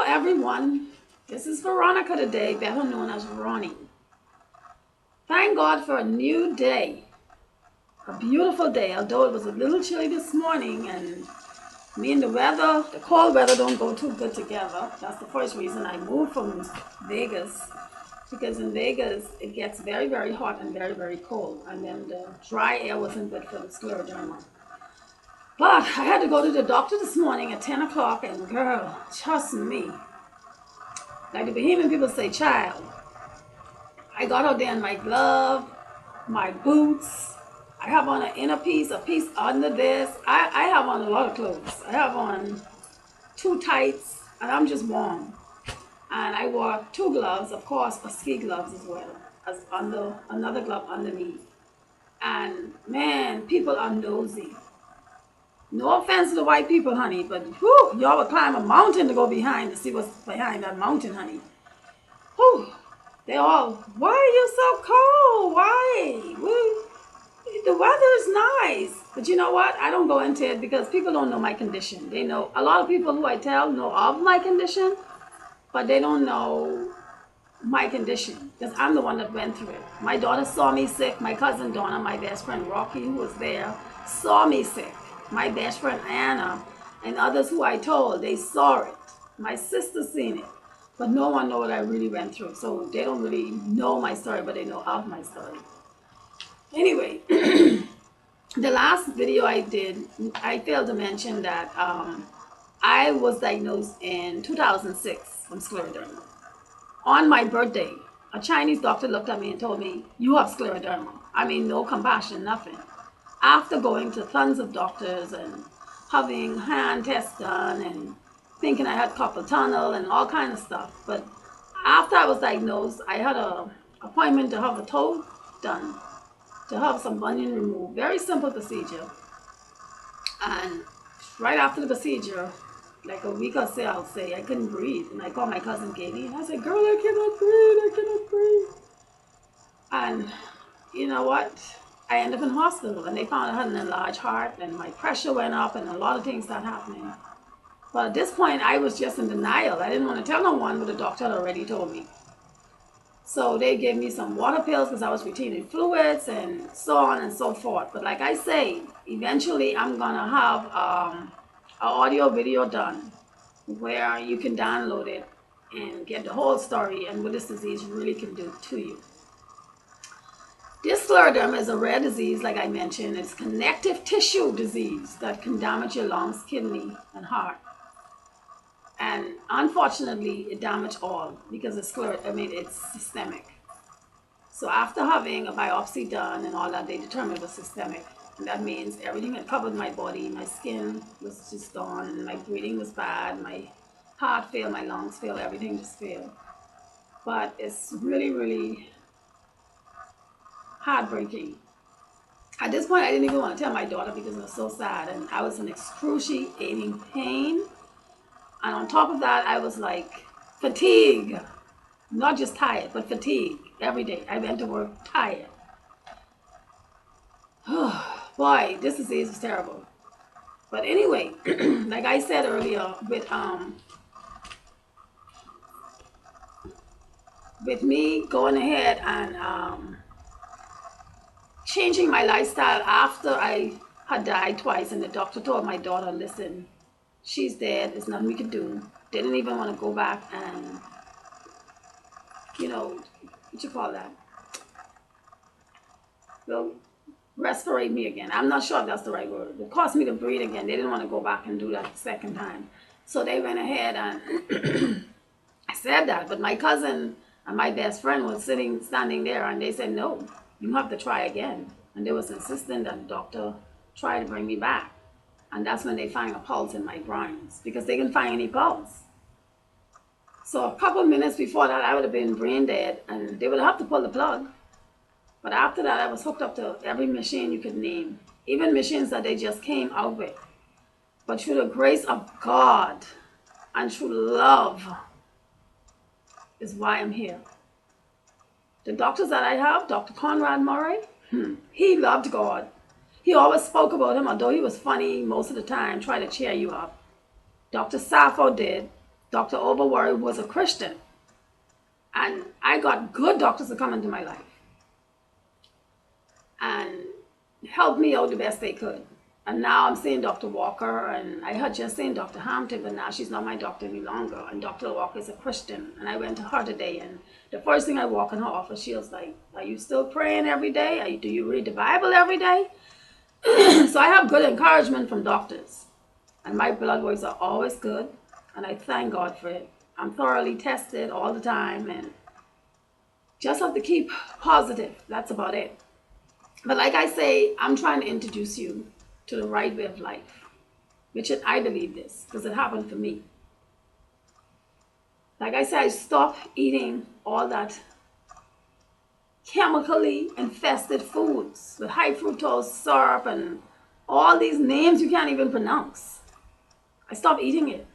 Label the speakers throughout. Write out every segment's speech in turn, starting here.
Speaker 1: Hello everyone, this is Veronica today, better known as Ronnie. Thank God for a new day, a beautiful day, although it was a little chilly this morning and me and the cold weather don't go too good together. That's the first reason I moved from Vegas, because in Vegas it gets very, very hot and very, very cold, and then the dry air wasn't good for the scleroderma. But I had to go to the doctor this morning at 10 o'clock, and girl, trust me, like the Bahamian people say, child, I got out there in my glove, my boots. I have on an inner piece, a piece under this. I have on a lot of clothes. I have on two tights, and I'm just warm. And I wore two gloves, of course, ski gloves as well, as under another glove underneath. And man, people are nosy. No offense to the white people, honey, but whew, y'all would climb a mountain to go behind to see what's behind that mountain, honey. Whew. They all, why are you so cold? Why? The weather is nice. But you know what? I don't go into it because people don't know my condition. They know, a lot of people who I tell know of my condition, but they don't know my condition because I'm the one that went through it. My daughter saw me sick. My cousin Donna, my best friend Rocky, who was there, saw me sick. My best friend Anna and others who I told, they saw it. My sister seen it. But no one knows what I really went through. So they don't really know my story, but they know of my story. Anyway, the last video I did, I failed to mention that I was diagnosed in 2006 from scleroderma. On my birthday, a Chinese doctor looked at me and told me, you have scleroderma. I mean, no compassion, nothing. After going to tons of doctors and having hand tests done and thinking I had carpal tunnel and all kind of stuff. But after I was diagnosed, I had an appointment to have a toe done, to have some bunion removed. Very simple procedure. And right after the procedure, like a week or so, I'll say, I couldn't breathe. And I called my cousin Katie and I said, girl, I cannot breathe. And you know what? I ended up in hospital and they found I had an enlarged heart and my pressure went up and a lot of things started happening. But at this point, I was just in denial. I didn't want to tell no one what the doctor had already told me. So they gave me some water pills because I was retaining fluids and so on and so forth. But like I say, eventually I'm going to have an audio video done where you can download it and get the whole story and what this disease really can do to you. This scleroderma is a rare disease, like I mentioned. It's connective tissue disease that can damage your lungs, kidney, and heart. And unfortunately, it damaged all because it's systemic. So after having a biopsy done and all that, they determined it was systemic. And that means everything had covered my body. My skin was just gone, and my breathing was bad. My heart failed, my lungs failed, everything just failed. But it's really, really heartbreaking. At this point, I didn't even want to tell my daughter because it was so sad, and I was in excruciating pain. And on top of that, I was like fatigue, not just tired, but fatigue every day. I went to work tired. Boy, this disease is terrible. But anyway, like I said earlier, with me going ahead and changing my lifestyle after I had died twice, and the doctor told my daughter, listen, she's dead, there's nothing we can do. Didn't even want to go back and, what you call that? Well, respirate me again. I'm not sure if that's the right word. It cost me to breathe again. They didn't want to go back and do that the second time. So they went ahead and I said that, but my cousin and my best friend was standing there, and they said, no, you have to try again. And they was insistent that the doctor try to bring me back. And that's when they find a pulse in my groins, because they can find any pulse. So a couple of minutes before that, I would have been brain dead, and they would have to pull the plug. But after that, I was hooked up to every machine you could name, even machines that they just came out with. But through the grace of God and through love is why I'm here. The doctors that I have, Dr. Conrad Murray, he loved God. He always spoke about him, although he was funny most of the time, trying to cheer you up. Dr. Sappho did. Dr. Overworry was a Christian. And I got good doctors to come into my life and help me out the best they could. And now I'm seeing Dr. Walker, and I had just seen Dr. Hampton, but now she's not my doctor any longer. And Dr. Walker is a Christian. And I went to her today, and the first thing I walk in her office, she was like, "Are you still praying every day? Do you read the Bible every day?" So I have good encouragement from doctors. And my blood works are always good, and I thank God for it. I'm thoroughly tested all the time, and just have to keep positive. That's about it. But like I say, I'm trying to introduce you to the right way of life, which I believe this, because it happened for me. Like I said, I stopped eating all that chemically infested foods with high fructose syrup and all these names you can't even pronounce. I stopped eating it.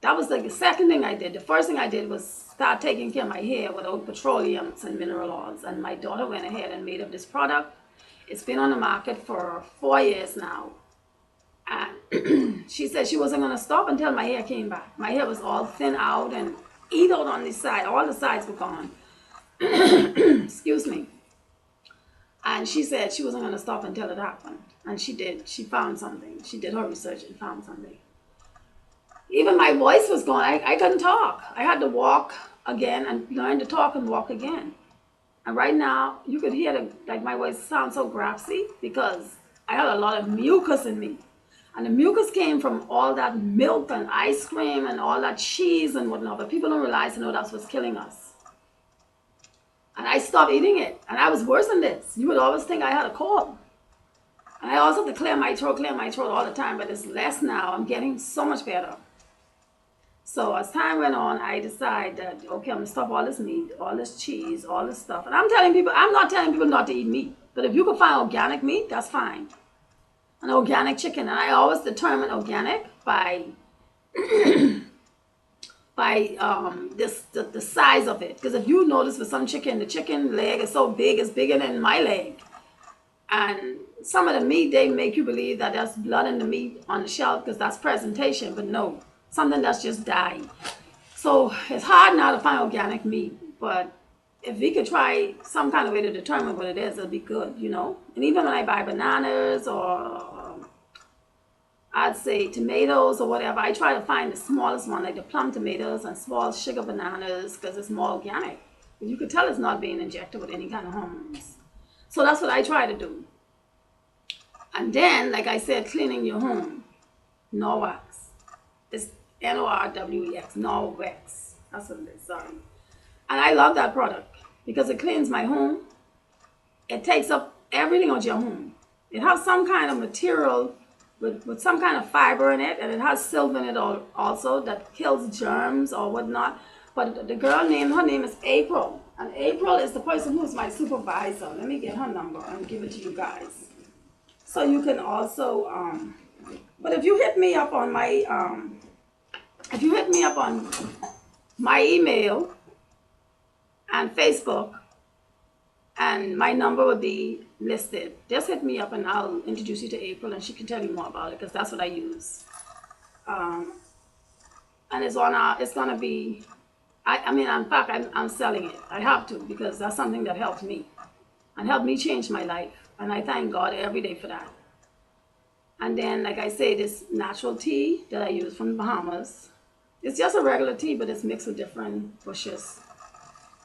Speaker 1: That was like the second thing I did. The first thing I did was start taking care of my hair without petroleums and mineral oils. And my daughter went ahead and made up this product. It's been on the market for 4 years now. And she said she wasn't going to stop until my hair came back. My hair was all thin out and eat out on this side. All the sides were gone. Excuse me. And she said she wasn't going to stop until it happened. And she did. She found something. She did her research and found something. Even my voice was gone. I couldn't talk. I had to walk again and learn to talk and walk again. And right now, you could hear like my voice sounds so grassy because I had a lot of mucus in me. And the mucus came from all that milk and ice cream and all that cheese and whatnot. But people don't realize, that's what's killing us. And I stopped eating it. And I was worse than this. You would always think I had a cold. And I also have to clear my throat all the time. But it's less now. I'm getting so much better. So as time went on, I decided that, okay, I'm going to stop all this meat, all this cheese, all this stuff. And I'm not telling people not to eat meat. But if you can find organic meat, that's fine. An organic chicken. And I always determine organic by the size of it. Because if you notice with some chicken, the chicken leg is so big, it's bigger than my leg. And some of the meat, they make you believe that there's blood in the meat on the shelf because that's presentation. But no. Something that's just died. So it's hard now to find organic meat, but if we could try some kind of way to determine what it is, it'll be good, And even when I buy bananas or I'd say tomatoes or whatever, I try to find the smallest one, like the plum tomatoes and small sugar bananas, because it's more organic. You could tell it's not being injected with any kind of hormones. So that's what I try to do. And then, like I said, cleaning your home, Norwex. It's Norwex, Norwex. That's what it is, sorry. And I love that product because it cleans my home. It takes up everything on your home. It has some kind of material with some kind of fiber in it, and it has silver in it also that kills germs or whatnot. But the girl her name is April. And April is the person who's my supervisor. Let me get her number and give it to you guys. So you can also, but if you hit me up on my email and Facebook, and my number will be listed. Just hit me up and I'll introduce you to April and she can tell you more about it because that's what I use. And it's gonna be, in fact, I'm selling it. I have to because that's something that helped me and helped me change my life. And I thank God every day for that. And then, like I say, this natural tea that I use from the Bahamas. It's just a regular tea, but it's mixed with different bushes.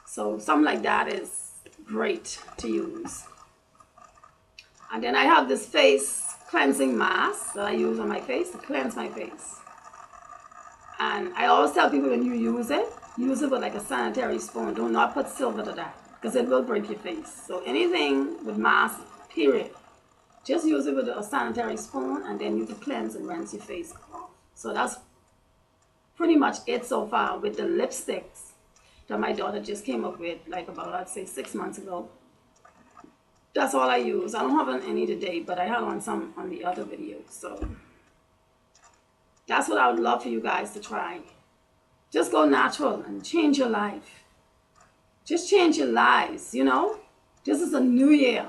Speaker 1: So something like that is great to use. And then I have this face cleansing mask that I use on my face to cleanse my face. And I always tell people when you use it with like a sanitary spoon. Do not put silver to that because it will break your face. So anything with mask, period. Just use it with a sanitary spoon and then you can cleanse and rinse your face off. So that's pretty much it so far with the lipsticks that my daughter just came up with like about, I'd say 6 months ago. That's all I use. I don't have any today, but I had on some on the other videos. So that's what I would love for you guys to try. Just go natural and change your life. Just change your lives, This is a new year.